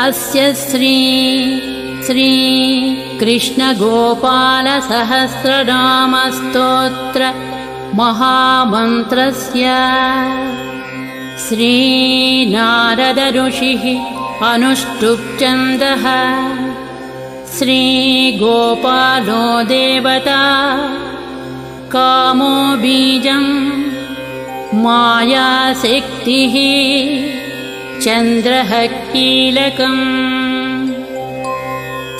अस्य श्री कृष्णगोपालसहस्रनामस्तोत्र महामन्त्रस्य श्रीनारद ऋषिः अनुष्टुप्छन्दः श्रीगोपालो देवता कामो बीजं मायाशक्तिः चन्द्रः कीलकम्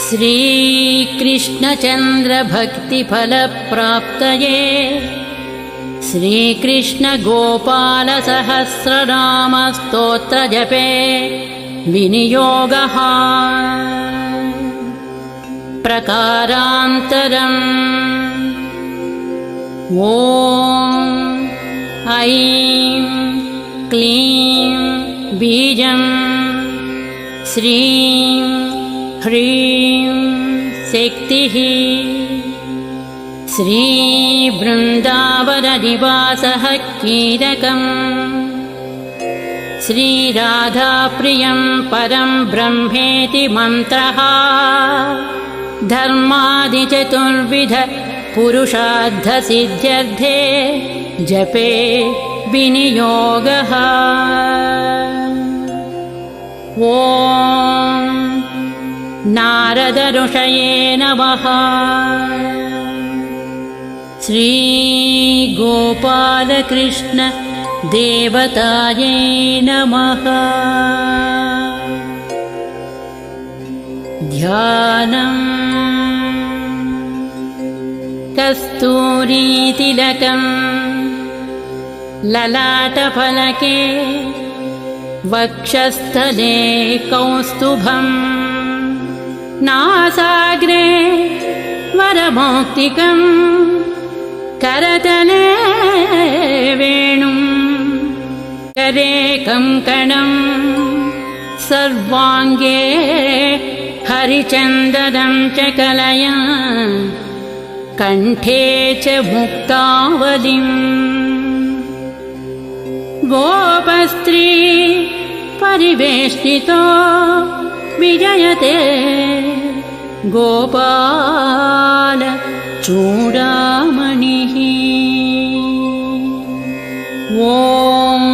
श्रीकृष्णचन्द्रभक्तिफलप्राप्तये श्रीकृष्णगोपालसहस्रनामस्तोत्रजपे विनियोगः प्रकारान्तरम् ॐ ऐं क्लीं बीजं श्रीं ह्रीं शक्तिः श्रीवृन्दावननिवासः कीलकम् श्रीराधाप्रियं परं ब्रह्मेति मन्त्रः धर्मादिचतुर्विध पुरुषार्थसिद्ध्यर्थे जपे विनियोगः ॐ नारद ऋषये नमः श्रीगोपालकृष्ण देवतायै नमः ध्यानम् कस्तूरीतिलकम् ललाटफलके वक्षस्थले कौस्तुभम् नासाग्रे वरमौक्तिकम् करतले वेणुं करे कङ्कणम् सर्वाङ्गे हरिचन्दनं च कलया कण्ठे च मुक्तावलिम् गोपस्त्री परिवेष्टितो विजयते गोपाल चूडामणिः ॐ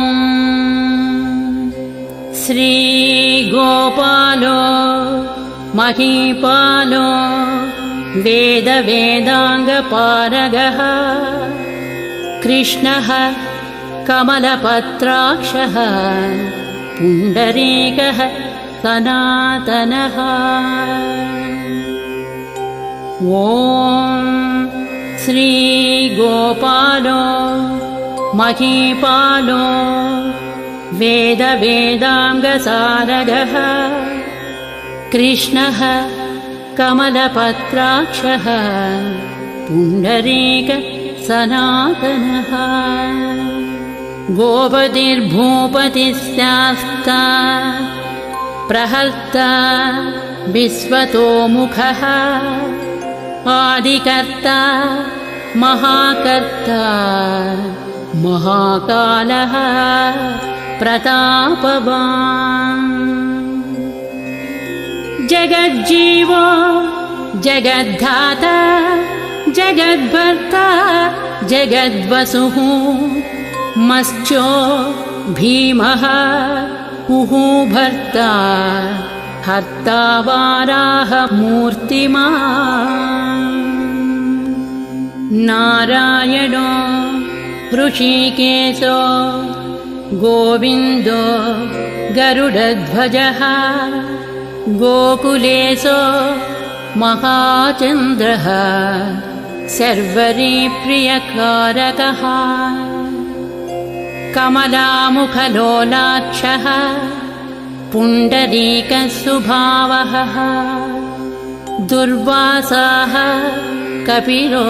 श्रीगोपालो महीपालो वेदवेदाङ्गपारगः कृष्णः कमलपत्राक्षः पुण्डरीकः सनातनः ॐ श्रीगोपालो महीपालो वेदवेदाङ्गसारगः कृष्णः कमलपत्राक्षः पुण्डरीक सनातनः गोपतिर्भूपतिस्यास्ता प्रहर्ता विश्वतोमुखः आदिकर्ता महाकर्ता महाकालः प्रतापवान् जगज्जीवो जगद्धाता जगद्भर्ता जगद्वसुः मत्स्यो भीमः भर्ता हर्ता वाराहमूर्तिमान् नारायणो ऋषिकेशो गोविन्दो गरुडध्वजः गोकुलेशो महाचन्द्रः सर्वरीप्रियकारकः कमलामुखलोलाक्षः पुण्डरीकस्वभावः दुर्वासाः कपिलो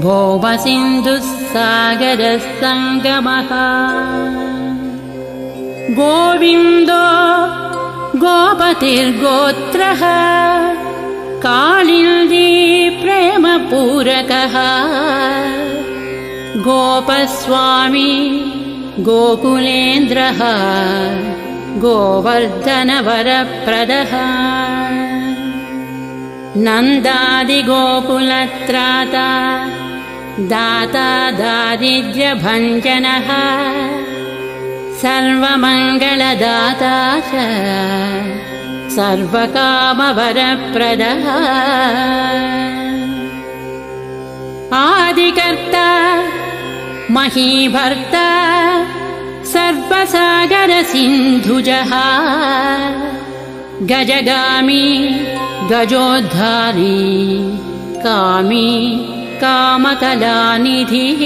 भौमसिन्धुस्सागरसङ्गमः गोविन्दो गोपतिर्गोत्रः कालिन्दी प्रेमपूरकः गोपस्वामी गोकुलेन्द्रः गोवर्धनवरप्रदः नन्दादिगोकुलत्राता दाता दारिद्र्यभञ्जनः सर्वमङ्गलदाता च सर्वकामवरप्रदः आदिकर्ता महीभर्ता सर्वसागरसिन्धुजः गजगामी गजोद्धारी कामी कामकलानिधिः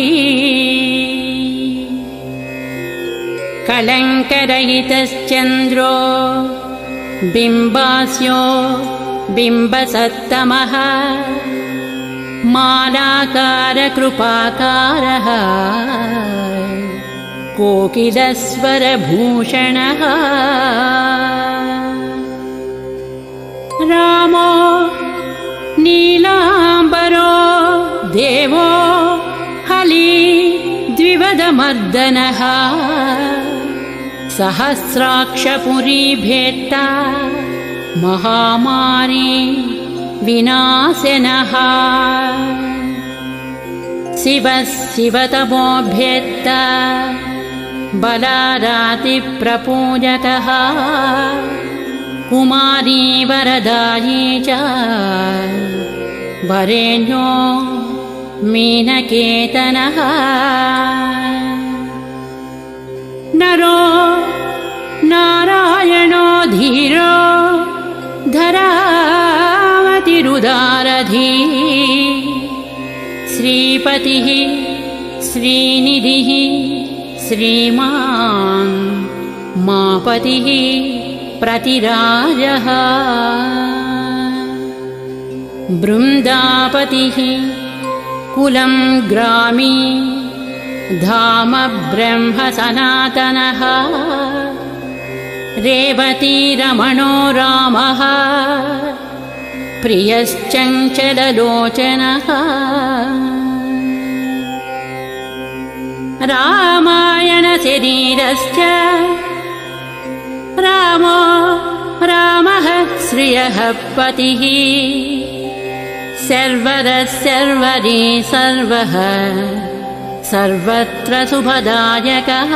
कलङ्करहितश्चन्द्रो बिम्बास्यो बिम्बसत्तमः मालाकारकृपाकारः कोकिलस्वरभूषणः रामो नीलाम्बरो देवो हली द्विवदमर्दनः सहस्राक्षपुरीभेत्ता महामारी विनाशनः शिवः शिवतमोऽभ्येत्ता बलारातिप्रपूजकः कुमारी वरदायी च वरेण्यो मीनकेतनः नरो नारायणो धीरो धरावतिरुदारधीः श्रीपतिः श्रीनिधिः श्रीमान् मापतिः प्रतिराजः बृन्दापतिः कुलं ग्रामी धाम ब्रह्म सनातनः रेवतीरमणो रामः प्रियश्चञ्चललोचनः रामायणशरीरश्च रामो रामः श्रियः पतिः सर्वरः सर्वरी सर्वः सर्वत्र शुभदायकः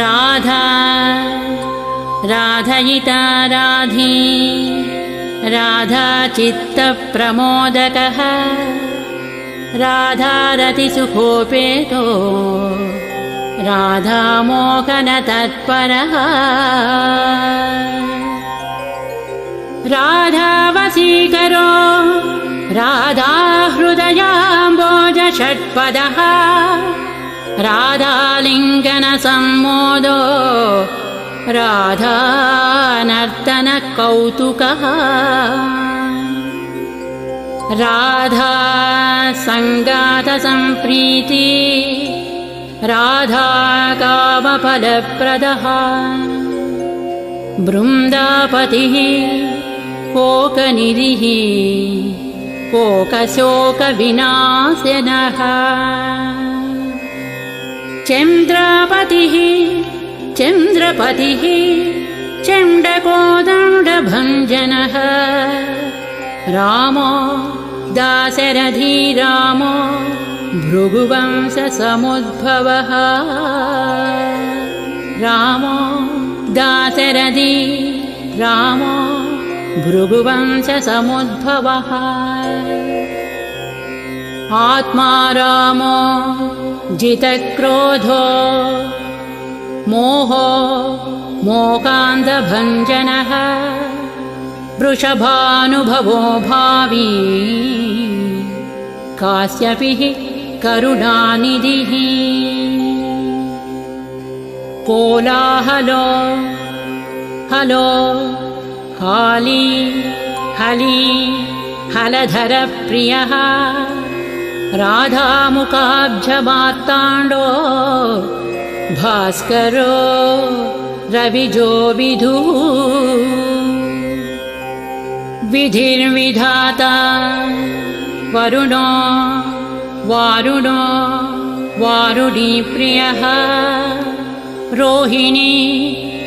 राधा राधयिता राधी राधा चित्तप्रमोदकः राधारतिसुखोपेतो राधामोहनतत्परः राधावशीकरो राधाहृदयाम्बोजषट्पदः राधालिङ्गनसम्मोदो राधानर्तनकौतुकः राधा सङ्गातसम्प्रीति राधा कामफलप्रदः बृन्दापतिः कोकनिधिः कोकशोकविनाशनः चन्द्रापतिः चन्द्रपतिः चण्डकोदण्डभञ्जनः रामो दाशरथी रामो भृगुवंशसमुद्भवः रामो दाशरथी रामो भृगुवंशसमुद्भवः आत्मा रामो जितक्रोधो मोहो मोकान्धभञ्जनः वृषभानुभवो भावी काश्यपिः करुणानिधिः कोलाहलो हलो हाली हली हलधरप्रियः राधामुखाब्जमार्ताण्डो भास्करो रविजो विधुः विधिर्विधाता वरुणो वारुणो वारुणीप्रियः रोहिणी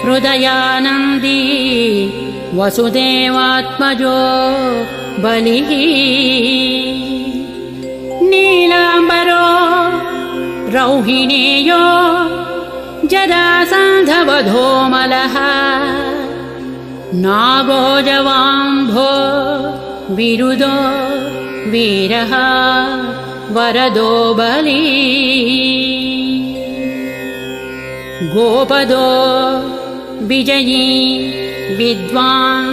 हृदयानन्दी वसुदेवात्मजो बलिः नीलाम्बरो रौहिणेयो जरासन्धवधोमलः नागो जवाम्भो विरुदो वीरः वरदो बली गोपदो विजयी विद्वान्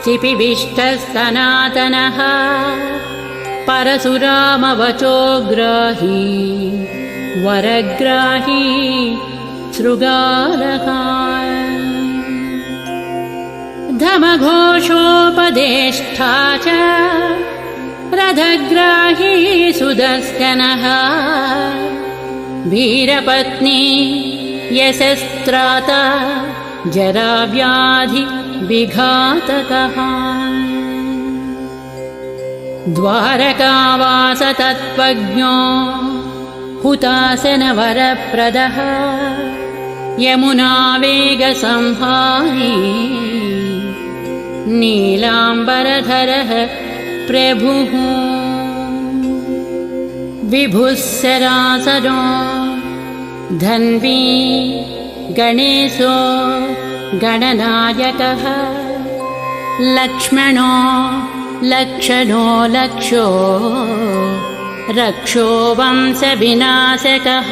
सिपिविष्टः सनातनः परशुरामवचोग्राही वरग्राही शृगालः धमघोषोपदेष्टा च रथग्राही सुदर्शनः वीरपत्नी यशस्त्राता जराव्याधि विघातकः द्वारकावास तत्त्वज्ञो हुतासनवरप्रदः यमुनावेगसंहारी नीलाम्बरधरः प्रभुः विभुः सरासरो धन्वी गणेशो गणनायकः लक्ष्मणो लक्षणो लक्षो रक्षो वंशविनाशकः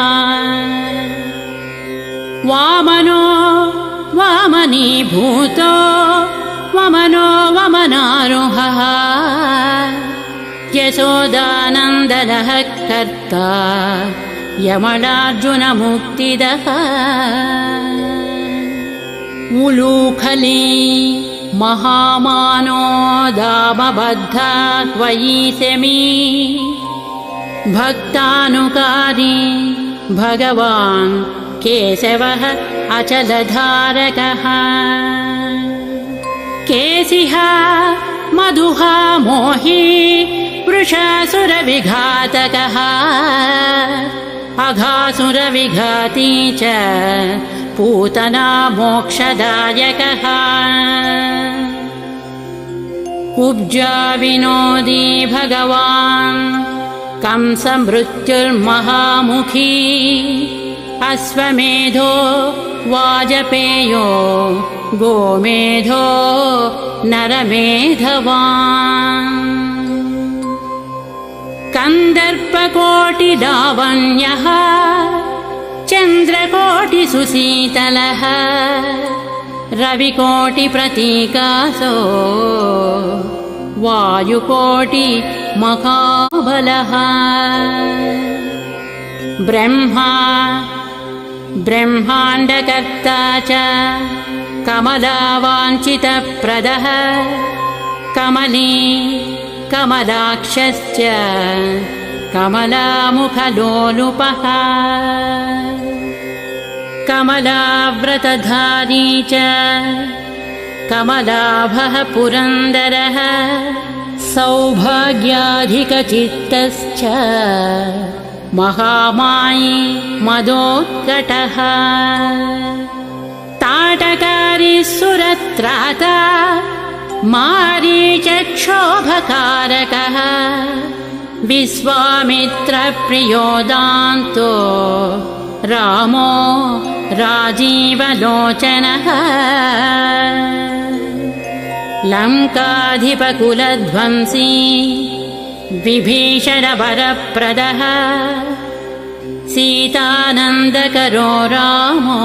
वामनो वामनीभूतो वमनो वमनारुहः यशोदानन्दनः कर्ता यमलार्जुनमुक्तिदः उलूखली महामानो दामबद्धा त्वयि शमी भक्तानुकारी भगवान् केशवः अचलधारकः केशिः मधुः मोही वृषासुरविघातकः अघासुरविघाती च पूतना मोक्षदायकः कुब्जा विनोदी भगवान् कंसमृत्युर्महामुखी अश्वमेधो वाजपेयो गोमेधो नरमेधवान् कन्दर्पकोटिलावण्यः चन्द्रकोटिसुशीतलः रविकोटिप्रतीकासो वायुकोटिमहाबलः ब्रह्मा ब्रह्माण्डकर्ता च कमलावाञ्छितप्रदः कमली कमलाक्षश्च कमलामुखलोलुपः कमलाव्रतधारी च कमलाभः पुरन्दरः सौभाग्याधिकचित्तश्च महामायी मदोत्कटः ताटकारी सुरत्राता मारीचक्षोभकारकः विश्वामित्रप्रियो दान्तो रामो राजीवलोचनः लङ्काधिपकुलध्वंसी विभीषणवरप्रदः सीतानन्दकरो रामो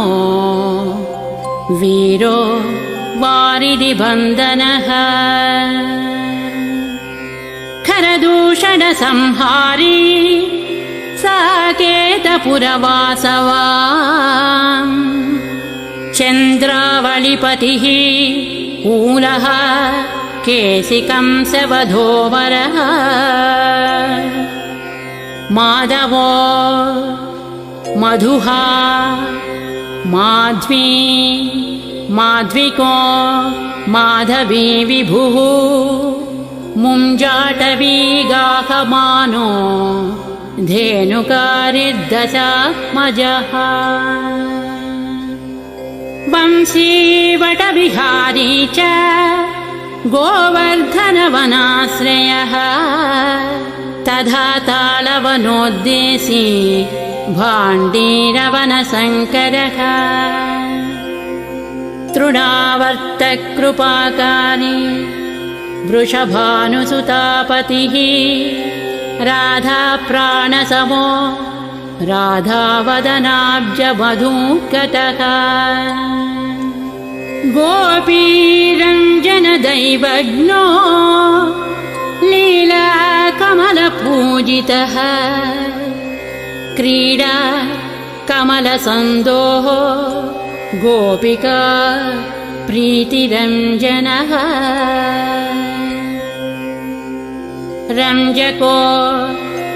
वीरो वारिधिबन्धनः खरदूषणसंहारी साकेतपुरवासवान् चन्द्रावलिपतिः कूलः केशिकंसवधोवरः माधवो मधुः माध्वी माध्विको माधवी विभुः मुञ्जाटवी गाहमानो धेनुकारिर्दशात्मजः वंशी वटविहारी च गोवर्धनवनाश्रयः तथा तालवनोद्देशी भाण्डीरवनशङ्करः तृणावर्तकृपाकारी वृषभानुसुतापतिः राधाप्राणसमो राधावदनाब्जवधूकटः गोपीरञ्जनदैवज्ञो लीलाकमलपूजितः क्रीडा कमलसन्दोः गोपिका प्रीतिरञ्जनः रञ्जको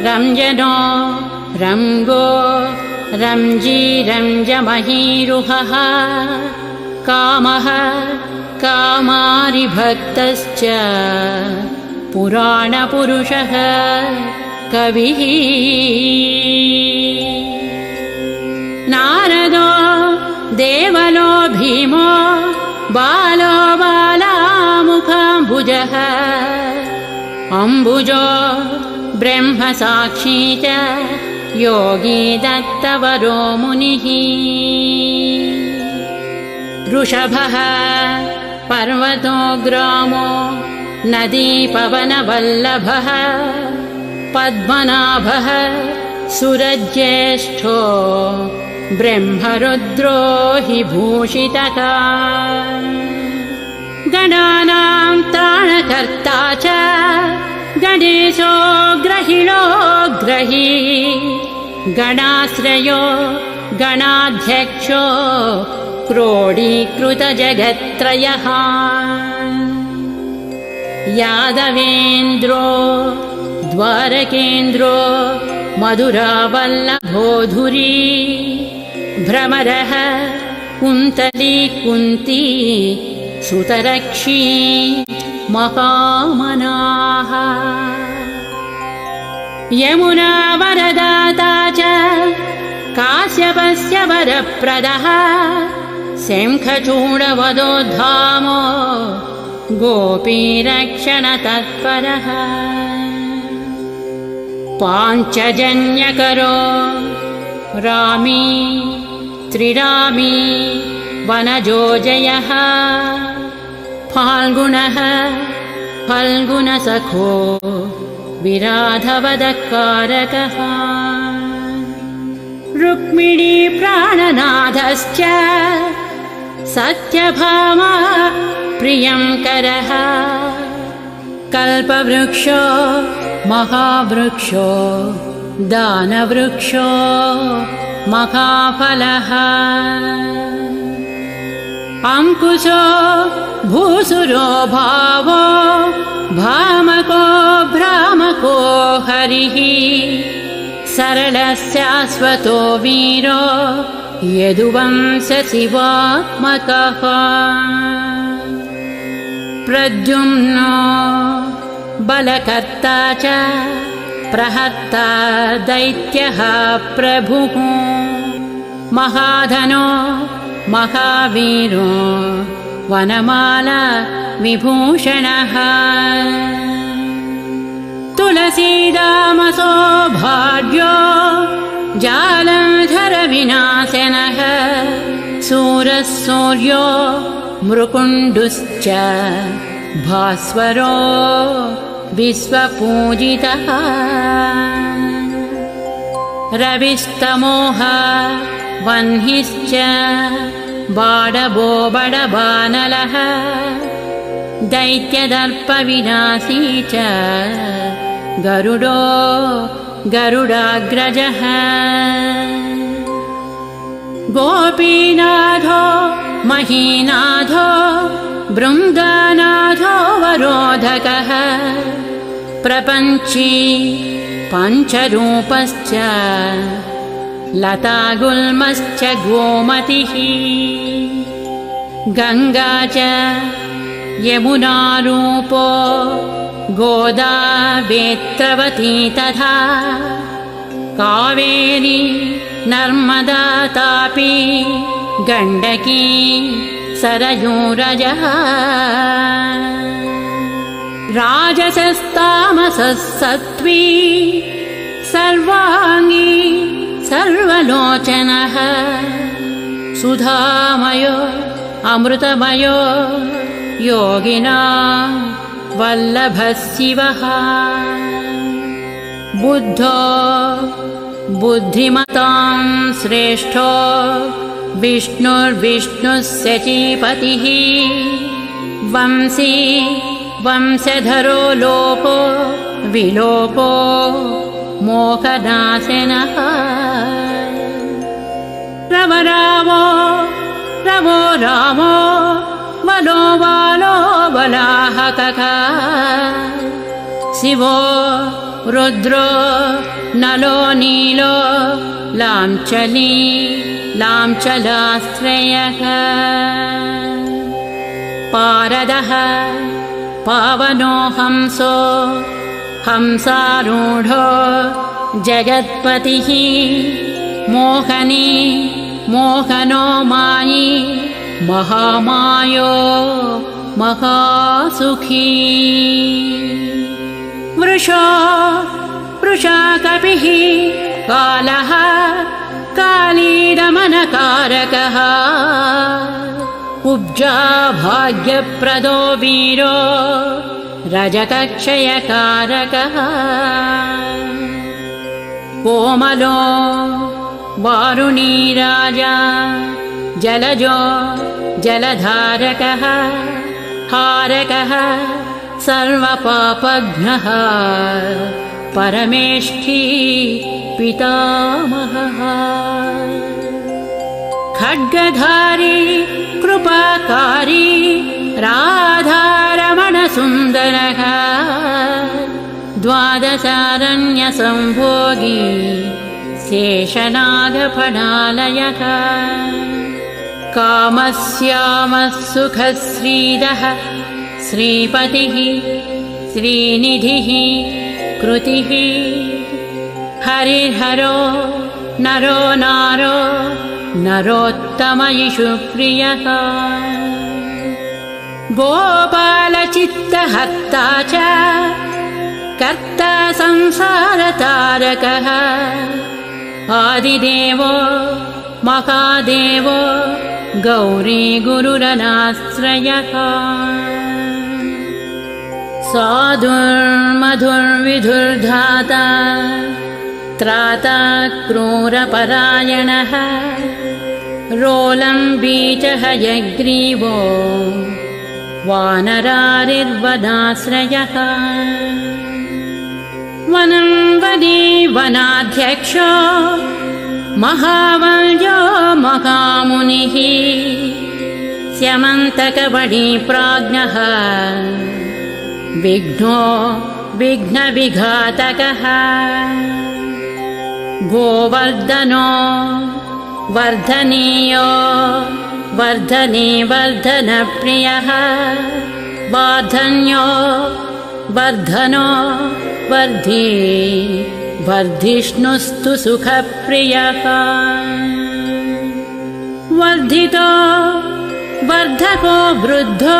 रञ्जनो रङ्गो रञ्जी रञ्जमहीरुहः कामः कामारिभक्तश्च पुराणपुरुषः कविः नारदो देवलो भीमो बालो बालामुखाम्बुजः अम्बुजो ब्रह्मसाक्षी च योगी दत्तवरो मुनिः वृषभः पर्वतो ग्रामो नदीपवनवल्लभः पद्मनाभः सुरज्येष्ठो ब्रह्मरुद्रो हि भूषितः गणानां त्राणकर्ता च गणेशो ग्रहिणो ग्रही गणाश्रयो गणाध्यक्षो क्रोडीकृतजगत्त्रयः यादवेन्द्रो द्वारकेन्द्रो मधुरावल्लभोधुरी भ्रमरः कुन्तली कुन्ती सुतरक्षी महामनाः यमुना वरदाता च काश्यपस्य वरप्रदः शङ्खचूडवदोद्धामो गोपीरक्षणतत्परः पाञ्चजन्यकरो रामी त्रिरामी वनजोजयः फाल्गुनः फल्गुनसखो विराधवदकारकः रुक्मिणी प्राणनाथश्च सत्यभामा प्रियङ्करः कल्पवृक्षो महावृक्षो दानवृक्षो महाफलः अंकुशो भूसुरो भावो भामको भ्रामको हरिः सरलस्याश्वतो वीरो यदुवंशशिवात्मकः प्रद्युम्नो बलकर्ता च प्रहर्ता दैत्यः प्रभुः महाधनो महावीरो वनमाला विभूषणः तुलसीदामसो भार्यो जालंधर विनाशनः सूरः सूर्यो मृकुण्डुश्च भास्वरो विश्वपूजितः रविस्तमोः वह्निश्च बाडबो बडबानलः दैत्यदर्पविनाशी च गरुडो गरुडाग्रजः गोपीनाथो महीनाथो बृन्दानाथो वरोधकः प्रपञ्ची पञ्चरूपश्च लतागुल्मश्च गोमतिः गङ्गा च यमुनारूपो गोदा वेत्रवती तथा कावेरी नर्मदा तापी गण्डकी सरयूरजः राजसस्तामसः सत्त्वी सर्वाङ्गी सर्वलोचनः सुधामयो अमृतमयो योगिनां वल्लभः शिवः बुद्धो बुद्धिमतां श्रेष्ठो विष्णुर्विष्णुः शचीपतिः वंशी वंशधरो लोपो विलोपो मोहनाशनः रवरावो रवो रामो बलो बालो बलाहकः शिवो रुद्रो नलो नीलो लाञ्चली लाञ्चलाश्रयः पारदः पावनो हंसो हंसारूढो जगत्पतिः मोहनी मोहनो मायी महामायो महासुखी वृषो वृषाकपिः कालः कालीरमणकारकः कुब्जा भाग्यप्रदो वीरो रजकक्षयकारकः कोमलो वारुणी राजा जलजो जलधारकः हारकः सर्वपापघ्नः परमेष्ठी पितामहः खड्गधारी कृपाकारी राधारमणसुन्दरः द्वादशारण्यसंभोगी शेषनागफणालयः कामस्यामः सुखश्रीदः श्रीपतिः श्रीनिधिः कृतिः हरिर्हरो नरो नारो नरोत्तमयिषु प्रियः गोपालचित्तहर्ता च कर्ता संसारतारकः आदिदेवो महादेवो गौरी गुरुरनाश्रयः साधुर्मधुर्विधुर्धाता त्राता क्रूरपरायणः रोलम्बीचः यग्रीवो वानरारिर्वनाश्रयः वनं वदी वनाध्यक्षो महावल्यो महामुनिः स्यमन्तकवणिप्राज्ञः विघ्नो विघ्नविघातकः गोवर्धनो वर्धनीयो वर्धने वर्धनप्रियः वार्धन्यो वर्धनो वर्धी वर्धिष्णुस्तु सुखप्रियः वर्धितो वर्धको वृद्धो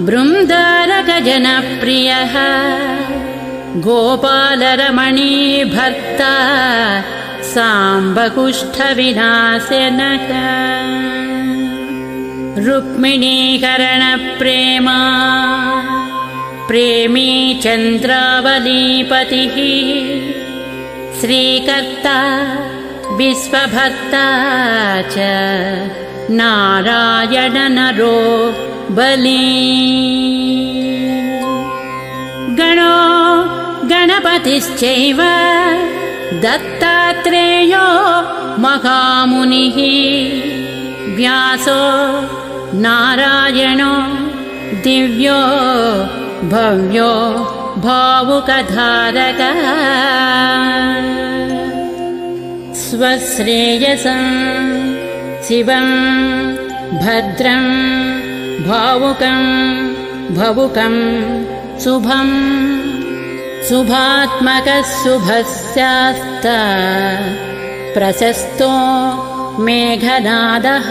बृन्दारकजनप्रियः गोपालरमणी भर्ता साम्बकुष्ठविनाशनः रुक्मिणीकरणप्रेमा प्रेमी चन्द्रावलीपतिः श्रीकर्ता विश्वभर्ता च नारायण नरो बली गणो गणपतिश्चैव दत्तात्रेयो महामुनिः व्यासो नारायणो दिव्यो भव्यो भावुकधारकः स्वश्रेयसं शिवं भद्रं भावुकं भवुकं शुभं शुभात्मकः शुभस्यास्ता प्रशस्तो मेघनादः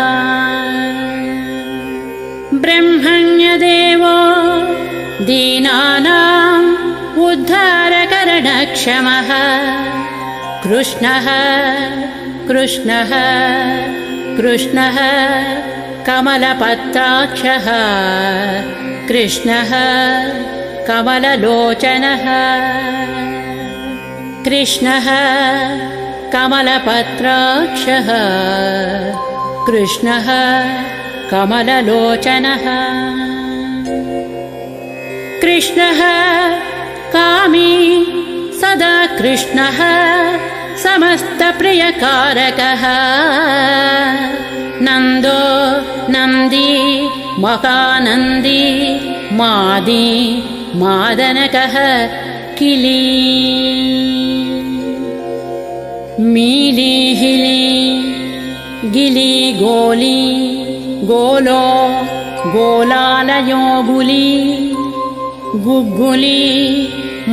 ब्रह्मण्यदेवो दीनानाम् उद्धारकरणक्षमः कृष्णः कृष्णः कृष्णः कमलपत्राक्षः कृष्णः कमललोचनः कृष्णः कमलपत्राक्षः कृष्णः कमललोचनः कृष्णः कामी सदा कृष्णः समस्तप्रियकारकः नन्दो नन्दी महानन्दी मादी मादनकः किली मीली हिली गिली गोली गोलो गोलालयो गुली गुग्गुली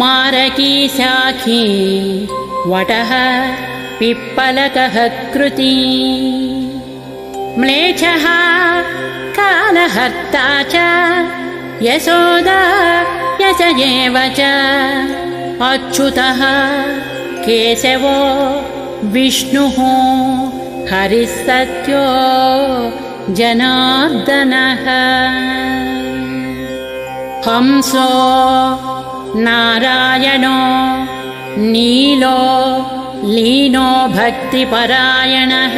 मारकी शाखी वटः पिप्पलकः कृती म्लेच्छः कालहर्ता च यशोदा यश एव च अच्युतः केशवो विष्णुः हरिः सत्यो जनार्दनः हंसो नारायणो नीलो लीनो भक्तिपरायणः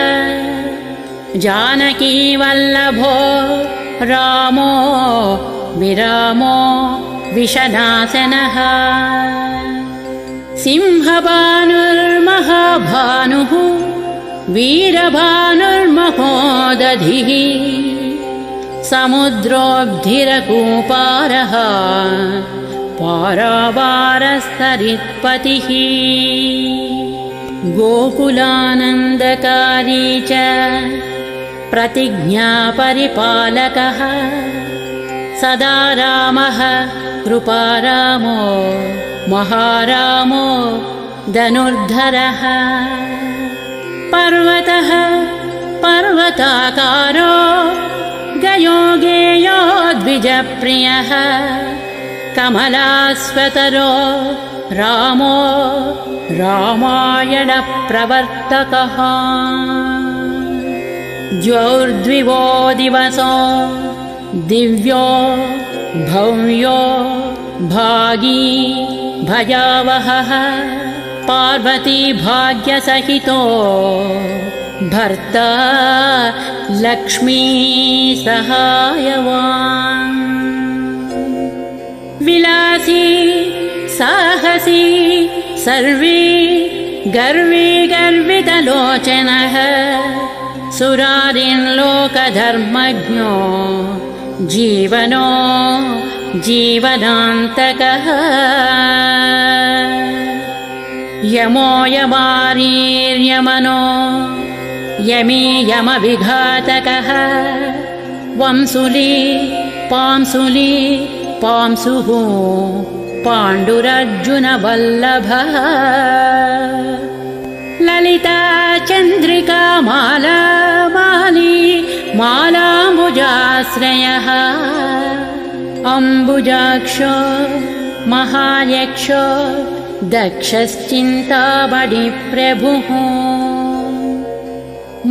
जानकीवल्लभो रामो विरामो विषनाशनः सिंहभानुर्महाभानुः वीरभानुर्महोदधिः समुद्रोऽब्धिरकूपारः पारावारस्तरित्पतिः गोकुलानन्दकारी च प्रतिज्ञापरिपालकः सदा रामः कृपारामो महारामो धनुर्धरः पर्वतः पर्वताकारो गयो गेयो द्विजप्रियः कमलास्वतरो रामो रामायणप्रवर्तकः द्वौर्द्विवो दिवसो दिव्यो भव्यो भागी भयावहः पार्वती भाग्यसहितो भर्ता लक्ष्मी सहायवान् विलासी साहसी सर्वी गर्वी गर्वितलोचनः सुरारिन् लोकधर्मज्ञो जीवनो जीवनान्तकः यमो यमारीर्यमनो यमी यमविघातकः वंसुली पांसुली पांसुः पाण्डुरर्जुनवल्लभः ललिता चन्द्रिका माला माली मालाम्बुजाश्रयः अम्बुजाक्षो महायक्षो दक्षश्चिन्तामणिप्रभुः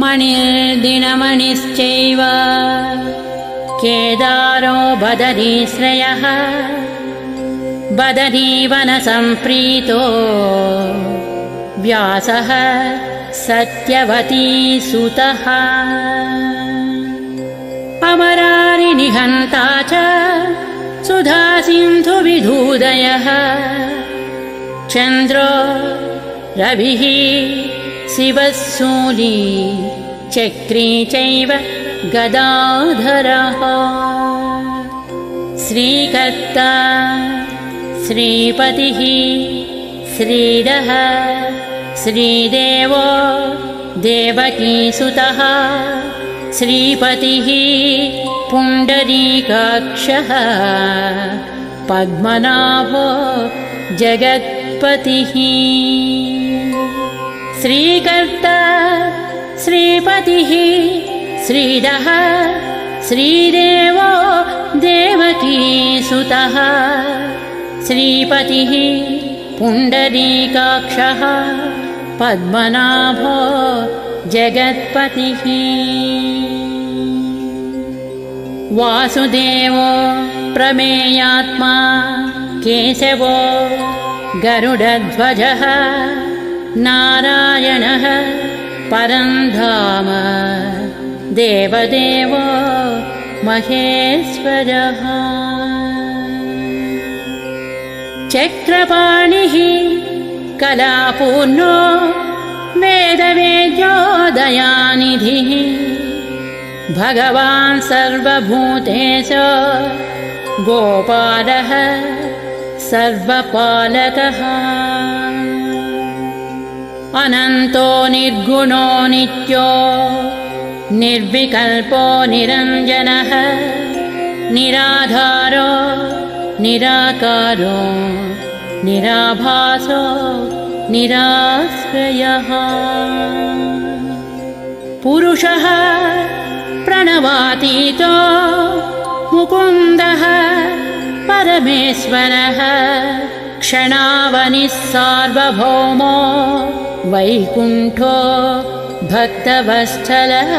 मणिर्दिनमणिश्चैव केदारो बदरीश्रयः बदरीवनसम्प्रीतो व्यासः सत्यवतीसुतः अमरारि निहन्ता च सुधासिन्धुविधूदयः चन्द्रो रविः शिवः शूली चक्री चैव गदाधरः श्रीकर्ता श्रीपतिः श्रीधः श्रीदेवो देवकीसुतः श्रीपतिः पुण्डरीकाक्षः पद्मनाभो जगत्पतिः श्रीकर्ता श्रीपतिः श्रीदः श्रीदेवो देवकीसुतः श्रीपतिः पुण्डरीकाक्षः पद्मनाभो जगत्पतिः वासुदेवो प्रमेयात्मा केशवो गरुडध्वजः नारायणः परन्धाम देवदेवो महेश्वरः चक्रपाणिः कलापूर्णो वेदवेद्यो दयानिधिः भगवान् सर्वभूतेषु गोपालः सर्वपालकः अनन्तो निर्गुणो नित्यो निर्विकल्पो निरञ्जनः निराधारो निराकारो निराभासो निराश्रयः पुरुषः प्रणवातीतो मुकुन्दः परमेश्वरः क्षणावनिः सार्वभौमो वैकुण्ठो भक्तवत्सलः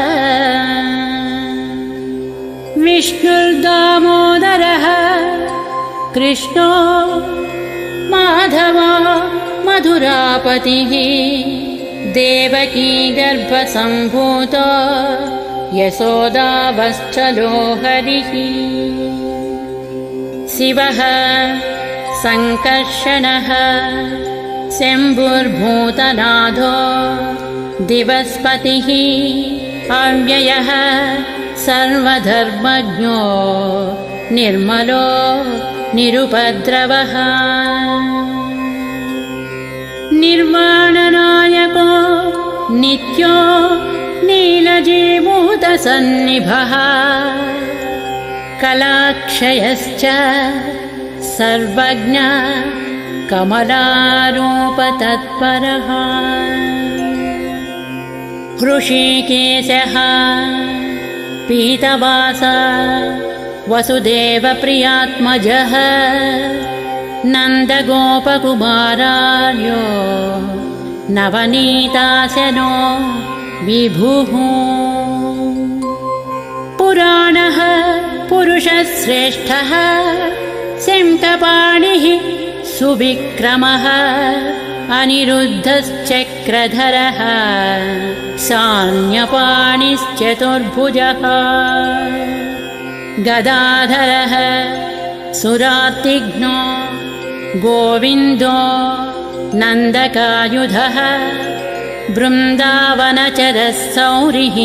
विष्णुर्दामोदरः कृष्णो माधवो मधुरापतिः देवकी गर्भसम्भूतो यशोदावत्सलो हरिः शिवः सङ्कर्षणः शम्भुर्भूतनाथो दिवस्पतिः अव्ययः सर्वधर्मज्ञो निर्मलो निरुपद्रवः निर्वाणनायको नित्यो नीलजीभूतसन्निभः कलाक्षयश्च सर्वज्ञ कमलारूपतत्परः हृषीकेशः पीतवासा वसुदेवप्रियात्मजः नन्दगोपकुमारार्यो नवनीताशनो विभुः पुराणः पुरुषश्रेष्ठः शङ्खपाणिः सुविक्रमः अनिरुद्धश्चक्रधरः साम्यपाणिश्चतुर्भुजः गदाधरः सुरातिघ्नो गोविन्दो नन्दकायुधः बृन्दावनचरः सौरिः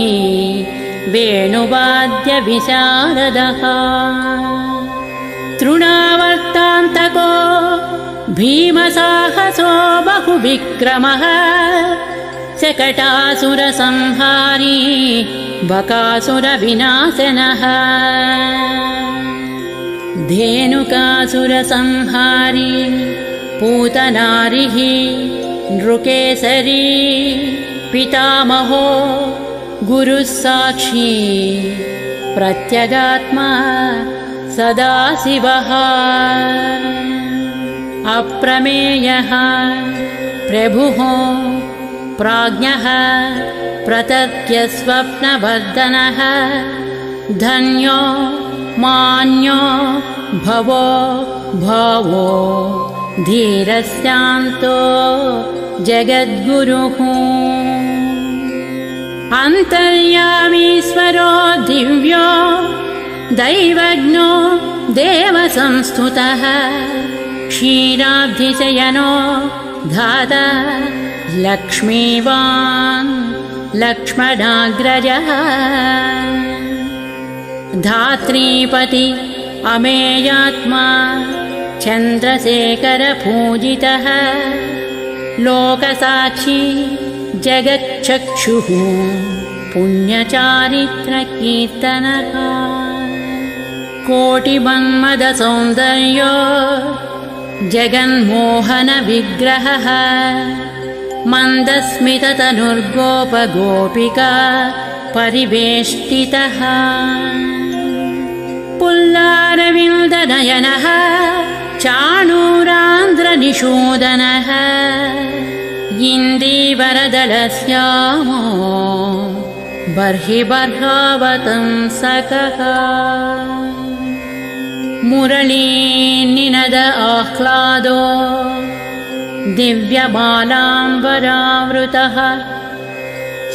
वेणुवाद्यविशारदः तृणावर्तान्तको भीमसाहसो बहुविक्रमः शकटासुरसंहारी बकासुरविनाशनः धेनुकासुरसंहारी पूतनारिः नृकेसरी पितामहो गुरुः साक्षी प्रत्यगात्मा सदाशिवः अप्रमेयः प्रभुः प्राज्ञः प्रतत्यस्वप्नवर्धनः धन्यो मान्यो भवो भावो धीरस्यान्तो जगद्गुरुः अन्तर्यामीश्वरो दिव्यो दैवज्ञो देवसंस्तुतः क्षीराब्धिशयनो धाता लक्ष्मीवान् लक्ष्मणाग्रजः धात्रीपति अमेयात्मा चन्द्रशेखरपूजितः लोकसाक्षी जगच्चक्षुः पुण्यचारित्रकीर्तनः कोटिमन्मदसौन्दर्यो जगन्मोहनविग्रहः मन्दस्मिततनुर्गोपगोपिका परिवेष्टितः पुल्लारविन्दनयनः चाणूरान्ध्रनिषूदनः इन्दीवरदलश्यामो बर्हि बर्हावतंसकः मुरलीनिनद आह्लादो दिव्यबालाम्बरावृतः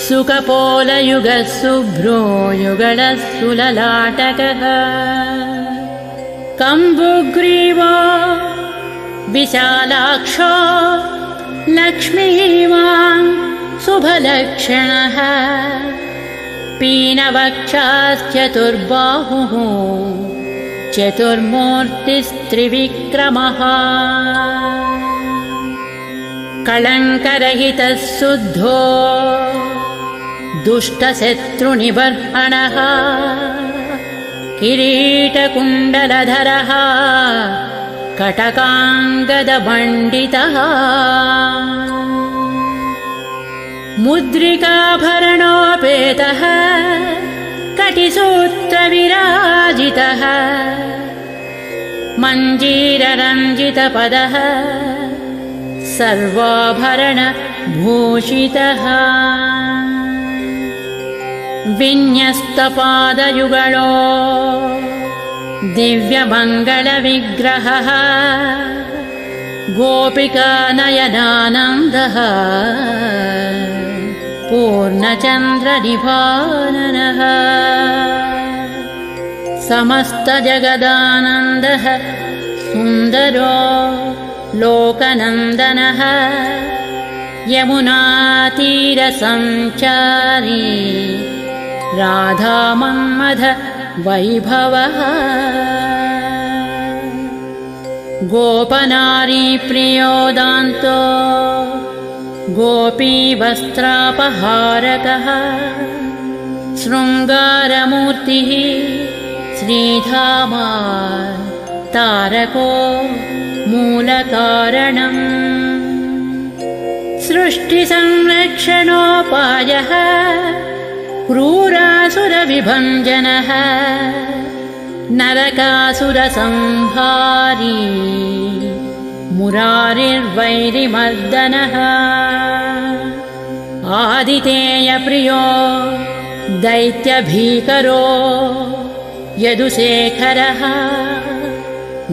सुकपोलयुगः शुभ्रो युगलः सुललाटकः कम्बुग्रीवो विशालाक्षो लक्ष्मीवान् शुभलक्षणः पीनवक्षाश्चतुर्बाहुः चतुर्मूर्तिस्त्रिविक्रमः कलङ्करहितः शुद्धो दुष्टशत्रुनिबर्हणः किरीटकुण्डलधरः कटकाङ्गदमण्डितः मुद्रिकाभरणोपेतः कटिसूत्रविराजितः मञ्जीररञ्जितपदः सर्वाभरणभूषितः विन्यस्तपादयुगलो दिव्यमङ्गलविग्रहः गोपिकानयनानन्दः पूर्णचन्द्रनिभाननः समस्तजगदानन्दः सुन्दरो लोकनन्दनः यमुनातीरसञ्चारी राधामन्मथ वैभवः गोपनारीप्रियोदान्तो गोपीवस्त्रापहारकः शृङ्गारमूर्तिः श्रीधामा तारको मूलकारणम् सृष्टिसंरक्षणोपायः क्रूरासुरविभञ्जनः नरकासुरसंहारी मुरारिर्वैरिमर्दनः आदितेयप्रियो दैत्यभीकरो यदुशेखरः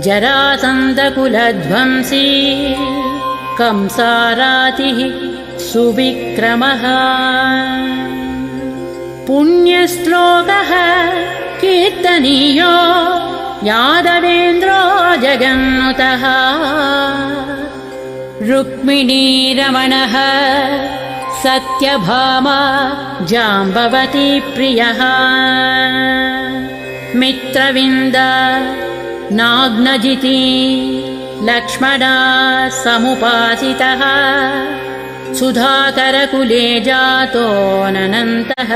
जरासन्दकुलध्वंसी कंसारातिः सुविक्रमः पुण्यश्लोकः कीर्तनीयो यादवेन्द्रो जगन्नुतः रुक्मिणीरमणः सत्यभामा जाम्बवती प्रियः मित्रविन्द नाग्नजिती लक्ष्मणा समुपासितः सुधाकरकुले जातो ननन्तः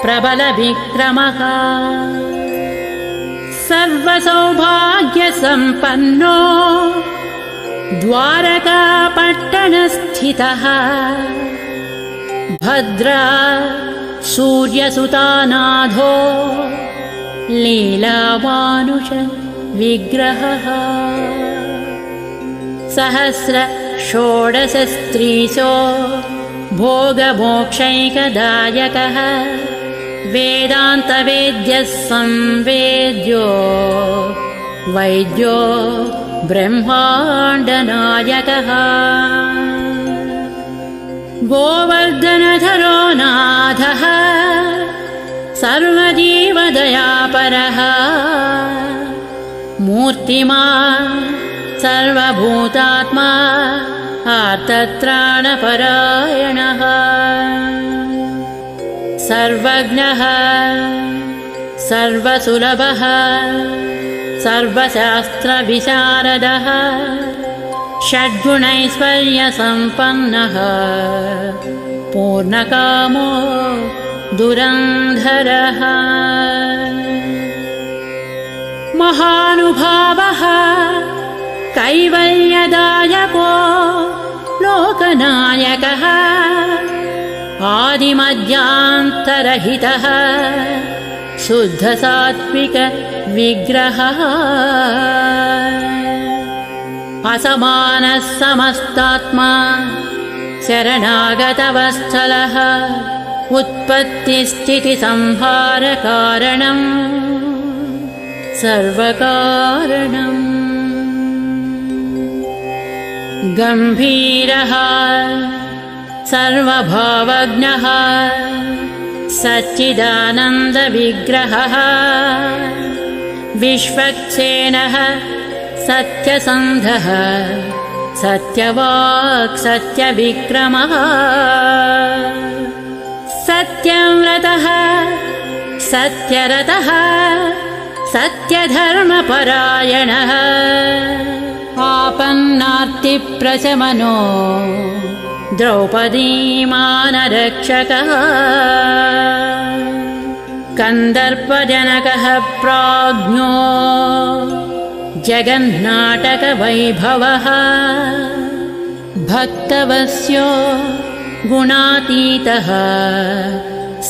प्रबलविक्रमः सर्वसौभाग्यसम्पन्नो द्वारकापट्टणस्थितः भद्रा सूर्यसुतानाथो लीलामानुष विग्रहः सहस्र षोडशस्त्रीशो भोगमोक्षैकदायकः वेदान्तवेद्यः संवेद्यो वैद्यो ब्रह्माण्डनायकः गोवर्धनधरो नाथः सर्वजीवदयापरः मूर्तिमान् सर्वभूतात्मा आर्तत्राणपरायणः सर्वज्ञः सर्वसुलभः सर्वशास्त्रविशारदः षड्गुणैश्वर्यसम्पन्नः पूर्णकामो दुरन्धरः महानुभावः कैवल्यदायको लोकनायकः आदिमध्यान्तरहितः शुद्धसात्विक विग्रहः असमानः समस्तात्मा शरणागतवत्सलः उत्पत्तिस्थितिसंहारकारणम् सर्वकारणम् गम्भीरः सर्वभावज्ञः सच्चिदानन्दविग्रहः विश्वक्सेनः सत्यसन्धः सत्यवाक् सत्यविक्रमः सत्यव्रतः सत्यरतः सत्यधर्मपरायणः आपन्नार्तिप्रशमनो द्रौपदीमानरक्षकः कन्दर्पजनकः प्राज्ञो जगन्नाटकवैभवः भक्तवस्यो गुणातीतः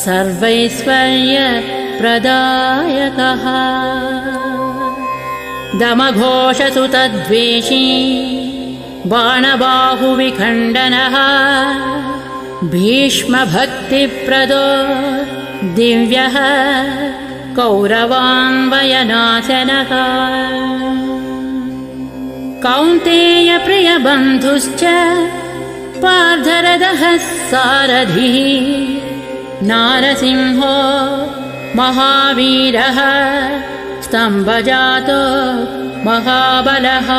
सर्वैश्वर्यप्रदायकः दमघोषसुतद्वेषी बाणबाहुविखण्डनः भीष्मभक्तिप्रदो दिव्यः कौरवान्वयनाशनः कौन्तेयप्रियबन्धुश्च पार्थरथः सारथिः नारसिंहो महावीरः स्तम्भजातो महाबलः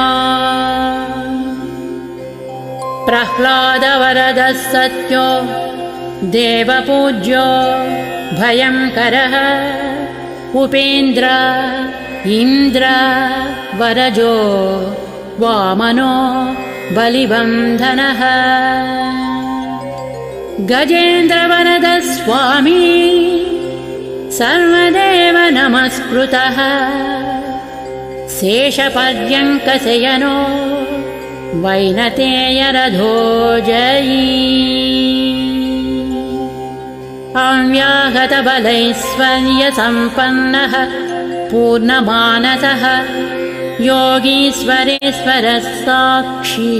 प्रह्लादवरदः सत्यो देवपूज्यो भयङ्करः उपेन्द्र इन्द्र वरजो वामनो बलिबन्धनः गजेन्द्रवरदः स्वामी सर्वदेव नमस्कृतः शेषपर्यङ्कशयनो वैनतेयरथोजयी अव्याहतबलैश्वर्यसम्पन्नः पूर्णमानसः योगीश्वरेश्वरः साक्षी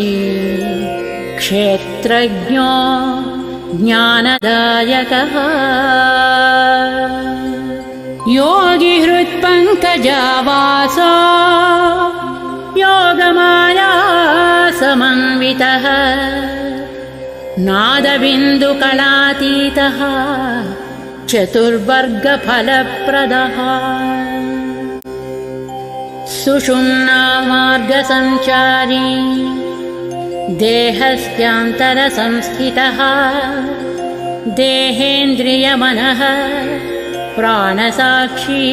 क्षेत्रज्ञो ज्ञानदायकः योगिहृत्पङ्कजावासो योगमायासमन्वितः नादबिन्दुकलातीतः चतुर्वर्गफलप्रदः सुषुम्नामार्गसञ्चारी देहस्यान्तरसंस्थितः देहेन्द्रियमनः प्राणसाक्षी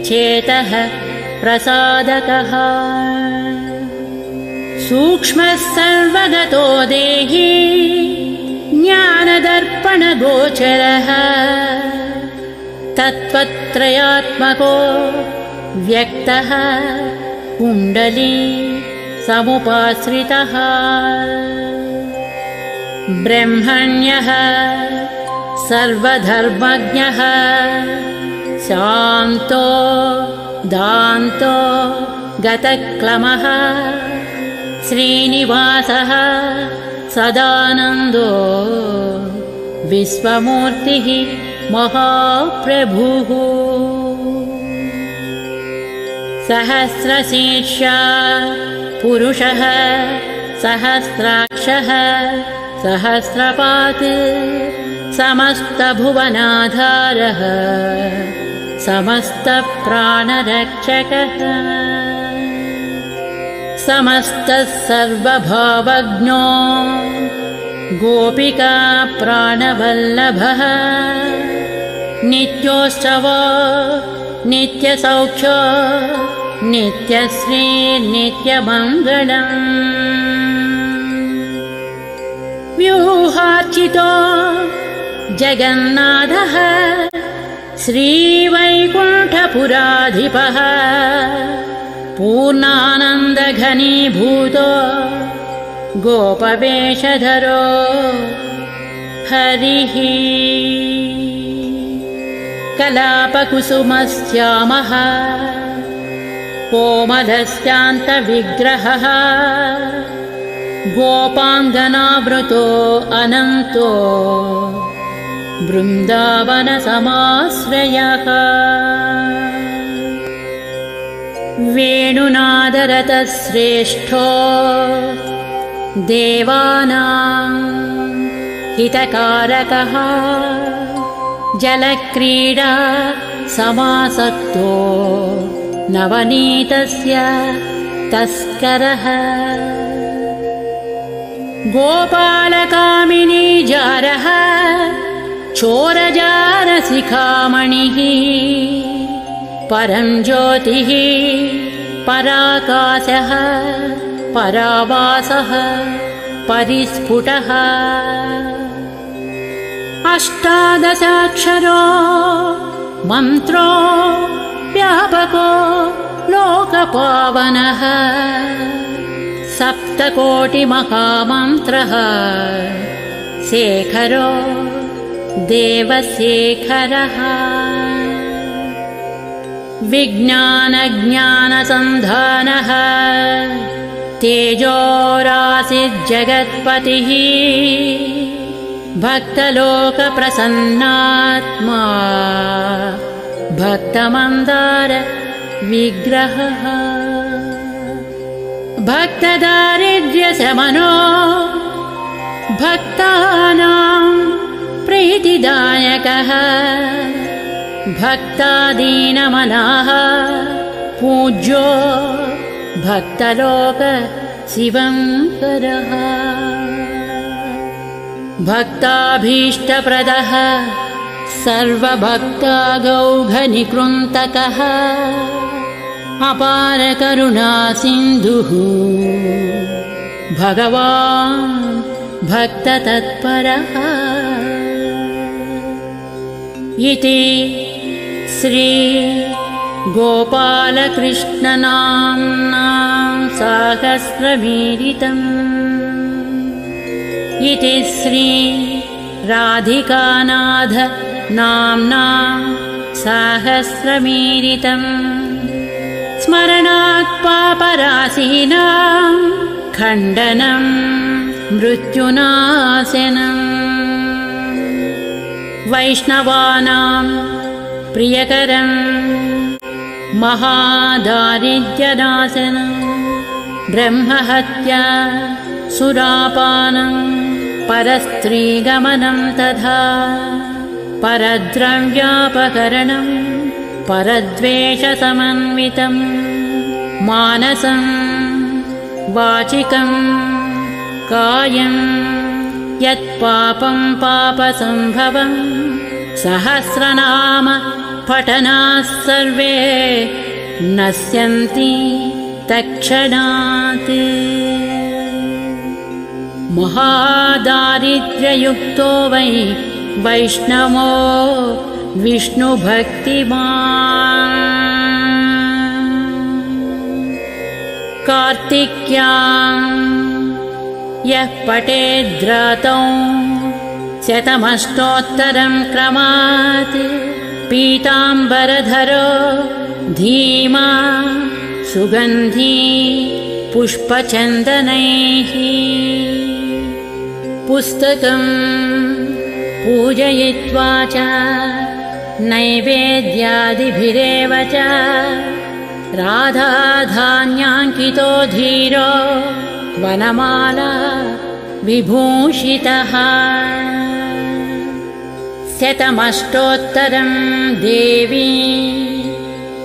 चेतः प्रसादकः सूक्ष्मः सर्वगतो देही ज्ञानदर्पणगोचरः तत्त्वत्रयात्मको व्यक्तः कुण्डली समुपाश्रितः ब्रह्मण्यः सर्वधर्मज्ञः शान्तो दान्तो गतक्लमः श्रीनिवासः सदानन्दो विश्वमूर्तिः महाप्रभुः सहस्रशीर्षा पुरुषः सहस्राक्षः सहस्रपात् समस्तभुवनाधारः समस्तप्राणरक्षकः समस्तः सर्वभावज्ञो गोपिका प्राणवल्लभः नित्योत्सवो नित्यसौख्यो नित्यश्री नित्यमङ्गलम् व्यूहार्चितो जगन्नाथः श्रीवैकुण्ठपुराधिपः पूर्णानन्दघनीभूतो गोपवेशधरो हरिः कलापकुसुमश्यामः कोमलस्यान्तविग्रहः गोपाङ्गनावृतो अनन्तो बृन्दावनसमाश्रयः वेणुनादरतश्रेष्ठो देवानां हितकारकः जलक्रीडा समासक्तो नवनीतस्य तस्करः गोपालकामिनीजारः चोरजारशिखामणिः परं ज्योतिः पराकाशः परावासः परिस्फुटः अष्टादशाक्षरो मन्त्रो व्यापको लोकपावनः सप्तकोटिमहामन्त्रः शेखरो देवशेखरः विज्ञानज्ञानसन्धानः तेजोराशिर्जगत्पतिः भक्तलोकप्रसन्नात्मा भक्तमन्दार विग्रहः भक्तदारिद्र्यशमनो भक्तानां प्रीतिदायकः भक्तादीनमनाः पूज्यो भक्तलोक शिवङ्करः भक्ताभीष्टप्रदः सर्वभक्तागौघनिकृन्तकः अपारकरुणासिन्धुः भगवान् भक्ततत्परः इति श्री गोपालकृष्णनाम्नां सहस्रमीरितम् इति श्री राधिकानाथ नाम्नां सहस्रमीरितम् स्मरणात् पापराशीनां खण्डनं मृत्युनाशनम् वैष्णवानां प्रियकरं महादारिद्र्यनाशनं ब्रह्महत्या सुरापानं परस्त्रीगमनं तथा परद्रव्यापकरणं परद्वेषसमन्वितं मानसं वाचिकं कायं यत्पापं पापसम्भवं सहस्रनाम पठनाः सर्वे नश्यन्ति तत्क्षणात् महादारिद्र्ययुक्तो वै वैष्णवो विष्णुभक्तिमान् कार्तिक्यां यः पठेद्रातौ शतमष्टोत्तरं क्रमात् पीताम्बरधरो धीमा सुगन्धी पुष्पचन्दनैः पुस्तकं पूजयित्वा च नैवेद्यादिभिरेव च राधाधान्याङ्कितो धीरो वनमाला विभूषितः शतमष्टोत्तरं देवी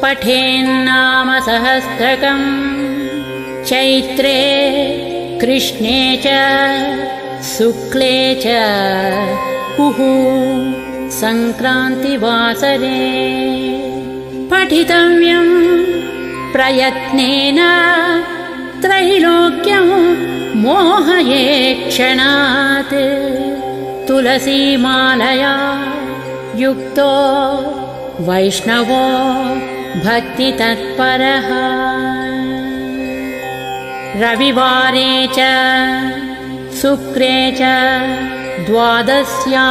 पठेन्नाम सहस्रकं चैत्रे कृष्णे च शुक्ले च संक्रान्तिवासरे पठितव्यं प्रयत्नेन त्रैलोक्यं मोहये क्षणात् तुलसीमालया युक्तो वैष्णवो भक्तितत्परः रविवारे च शुक्रे च द्वादश्यां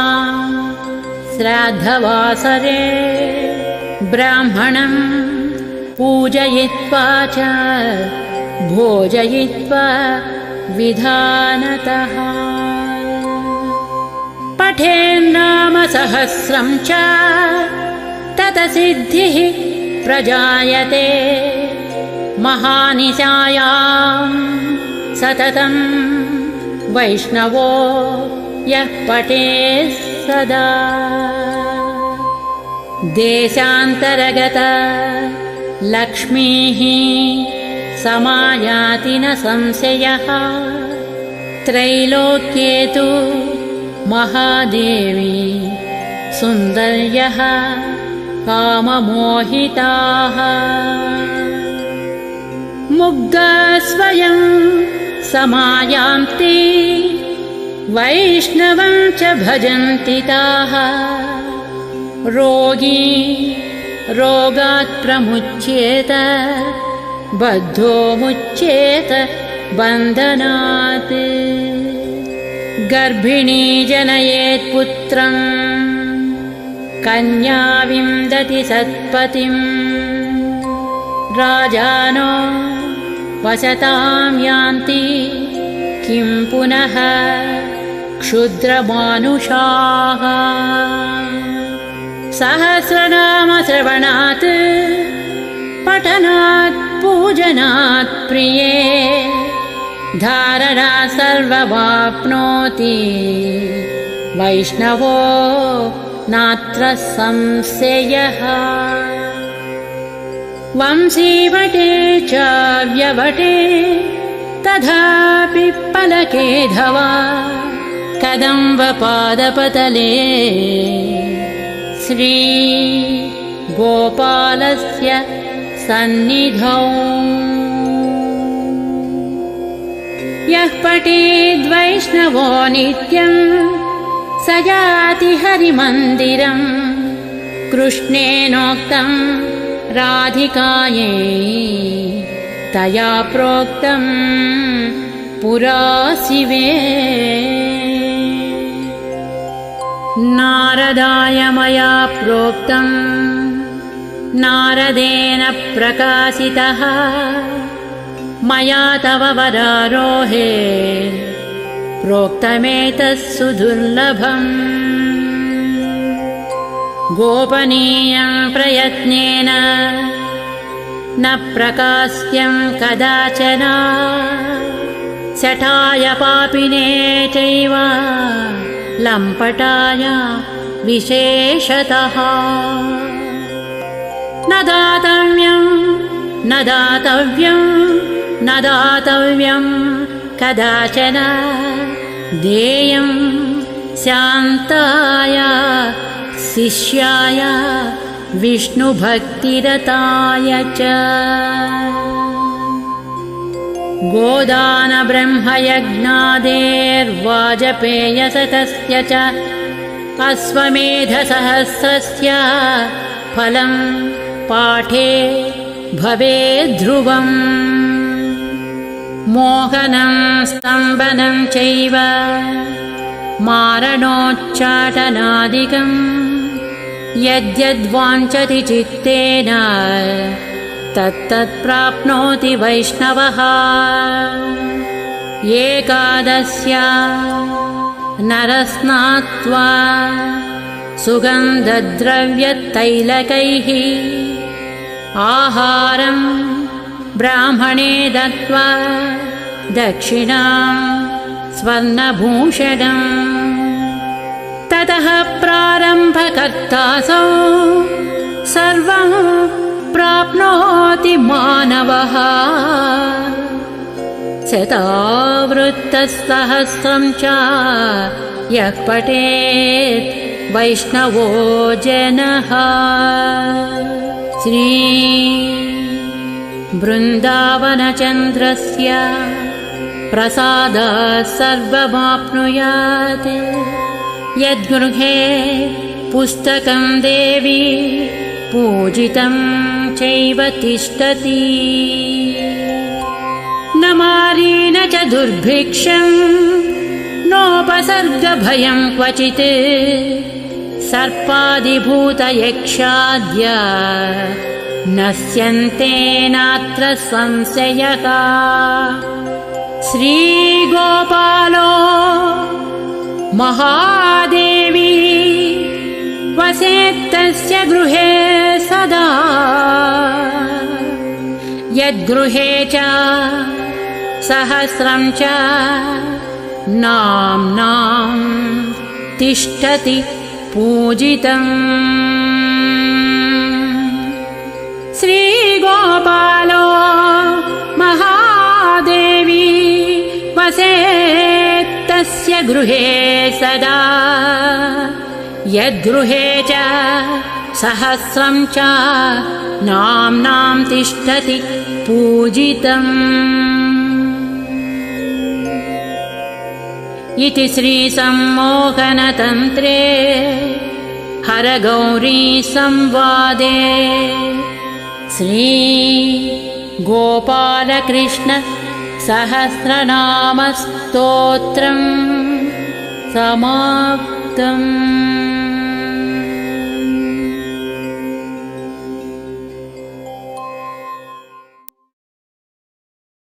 श्राद्धवासरे ब्राह्मणं पूजयित्वा च भोजयित्वा विधानतः पठेन्नामसहस्रं च ततसिद्धिः प्रजायते महानिशायां सततं वैष्णवो यः पठेत् सदा देशान्तरगत लक्ष्मीः समायाति न संशयः त्रैलोक्ये तु महादेवी सुन्दर्यः काममोहिताः मुग्धा स्वयं समायान्ति वैष्णवं च भजन्ति ताः रोगी रोगात् प्रमुच्येत बद्धो मुच्येत बन्धनात् गर्भिणी जनयेत् पुत्रं कन्या विन्दति सत्पतिं राजानो वसतां यान्ति किं पुनः क्षुद्रमानुषाः सहस्रनामश्रवणात् पठनात् पूजनात् प्रिये धारणा सर्वमाप्नोति वैष्णवो नात्र संशयः वंशीवटे च व्यवटे तथापि पलकेधवा कदम्बपादपतले श्रीगोपालस्य सन्निधौ यः पठेद्वैष्णवो नित्यं स याति हरिमन्दिरं कृष्णेनोक्तं राधिकायै तया प्रोक्तं पुरा शिवे नारदाय मया प्रोक्तं नारदेन प्रकाशितः मया तव वरारोहे प्रोक्तमेतत् सुदुर्लभम् गोपनीयं प्रयत्नेन न प्रकाश्यं कदाचन शठाय पापिने चैव लम्पटाय विशेषतः न दातव्यं न दातव्यं न दातव्यं कदाचन देयं शान्ताय शिष्याय विष्णुभक्तिरताय च गोदानब्रह्मयज्ञादेर्वाजपेयशतस्य च अश्वमेधसहस्रस्य फलं पाठे भवेद्ध्रुवम् मोहनं स्तम्भनं चैव मारणोच्चाटनादिकं यद्यद्वाञ्छति चित्तेन तत्तत् प्राप्नोति वैष्णवः एकादश्या नरस्नात्वा सुगन्धद्रव्यतैलकैः आहारं ब्राह्मणे दत्त्वा दक्षिणां स्वर्णभूषणम् ततः प्रारम्भकर्तासौ सर्वं प्राप्नोति मानवः शतावृत्तसहस्रं च यः पठेत् वैष्णवो जनः श्री वृन्दावनचन्द्रस्य प्रसादात् सर्वमाप्नुयात् यद्गृहे पुस्तकं देवी पूजितं चैव तिष्ठति न मारी न च दुर्भिक्षम् नोपसर्गभयं क्वचित् सर्पादिभूतयक्षाद्या नश्यन्ते नात्र संशयः श्रीगोपालो महादेवी वसेत्तस्य गृहे सदा यद्गृहे च सहस्रं च नाम्नां तिष्ठति पूजितम् श्रीगोपालो महादेवी वसेत्तस्य गृहे सदा यद्गृहे च सहस्रं च नाम्नां तिष्ठति पूजितम् इति श्रीसम्मोहनतन्त्रे हरगौरी संवादे श्रीगोपालकृष्ण सहस्रनामस्तोत्रम् समाप्तम्।